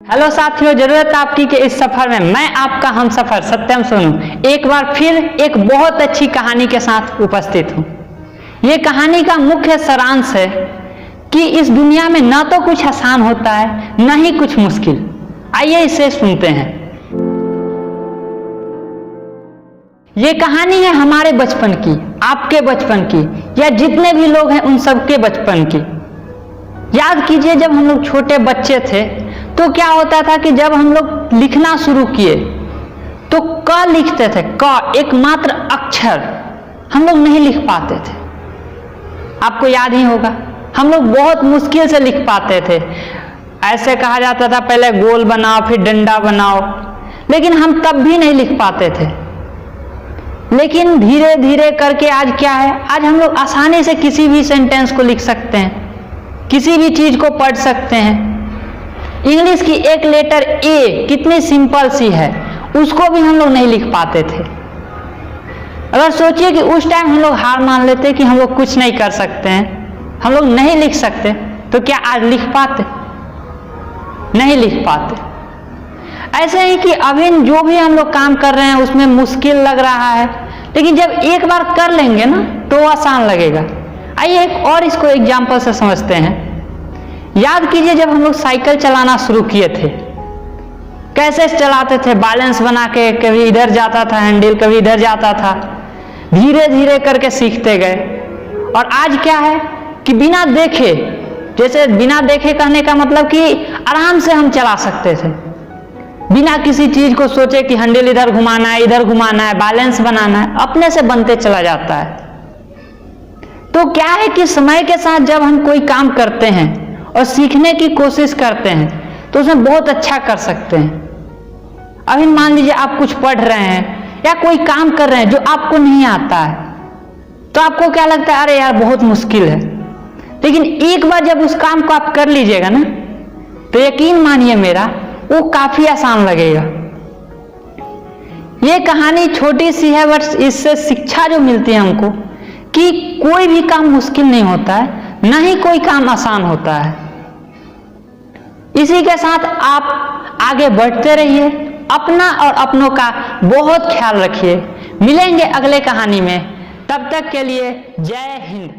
Hello साथियों, जरूरत आपकी के इस सफर में मैं आपका हम सफर सत्यम सोनू एक बार फिर एक बहुत अच्छी कहानी के साथ उपस्थित हूँ। ये कहानी का मुख्य सारांश है कि इस दुनिया में ना तो कुछ आसान होता है न ही कुछ मुश्किल। आइए इसे सुनते हैं। ये कहानी है हमारे बचपन की, आपके बचपन की, या जितने भी लोग हैं उन सबके बचपन की। याद कीजिए, जब हम लोग छोटे बच्चे थे तो क्या होता था कि जब हम लोग लिखना शुरू किए तो क लिखते थे। क एकमात्र अक्षर हम लोग नहीं लिख पाते थे। आपको याद ही होगा, हम लोग बहुत मुश्किल से लिख पाते थे। ऐसे कहा जाता था पहले गोल बनाओ फिर डंडा बनाओ, लेकिन हम तब भी नहीं लिख पाते थे। लेकिन धीरे धीरे करके आज क्या है, आज हम लोग आसानी से किसी भी सेंटेंस को लिख सकते हैं, किसी भी चीज को पढ़ सकते हैं। इंग्लिश की एक लेटर ए कितनी सिंपल सी है, उसको भी हम लोग नहीं लिख पाते थे। अगर सोचिए कि उस टाइम हम लोग हार मान लेते कि हम लोग कुछ नहीं कर सकते हैं, हम लोग नहीं लिख सकते, तो क्या आज लिख पाते? नहीं लिख पाते। ऐसे ही कि अभी जो भी हम लोग काम कर रहे हैं उसमें मुश्किल लग रहा है, लेकिन जब एक बार कर लेंगे ना तो आसान लगेगा। आइए एक और इसको एग्जाम्पल से समझते हैं। याद कीजिए, जब हम लोग साइकिल चलाना शुरू किए थे, कैसे चलाते थे? बैलेंस बना के, कभी इधर जाता था हैंडल, कभी इधर जाता था। धीरे धीरे करके सीखते गए। और आज क्या है कि बिना देखे, जैसे बिना देखे कहने का मतलब कि आराम से हम चला सकते थे, बिना किसी चीज को सोचे कि हैंडल इधर घुमाना है, इधर घुमाना है, बैलेंस बनाना है, अपने से बनते चला जाता है। तो क्या है कि समय के साथ जब हम कोई काम करते हैं और सीखने की कोशिश करते हैं तो उसमें बहुत अच्छा कर सकते हैं। अभी मान लीजिए आप कुछ पढ़ रहे हैं या कोई काम कर रहे हैं जो आपको नहीं आता है, तो आपको क्या लगता है, अरे यार बहुत मुश्किल है। लेकिन एक बार जब उस काम को आप कर लीजिएगा ना, तो यकीन मानिए मेरा, वो काफी आसान लगेगा। ये कहानी छोटी सी है, बट इससे शिक्षा जो मिलती है हमको कि कोई भी काम मुश्किल नहीं होता है, ना ही कोई काम आसान होता है। इसी के साथ आप आगे बढ़ते रहिए, अपना और अपनों का बहुत ख्याल रखिए। मिलेंगे अगले कहानी में, तब तक के लिए जय हिंद।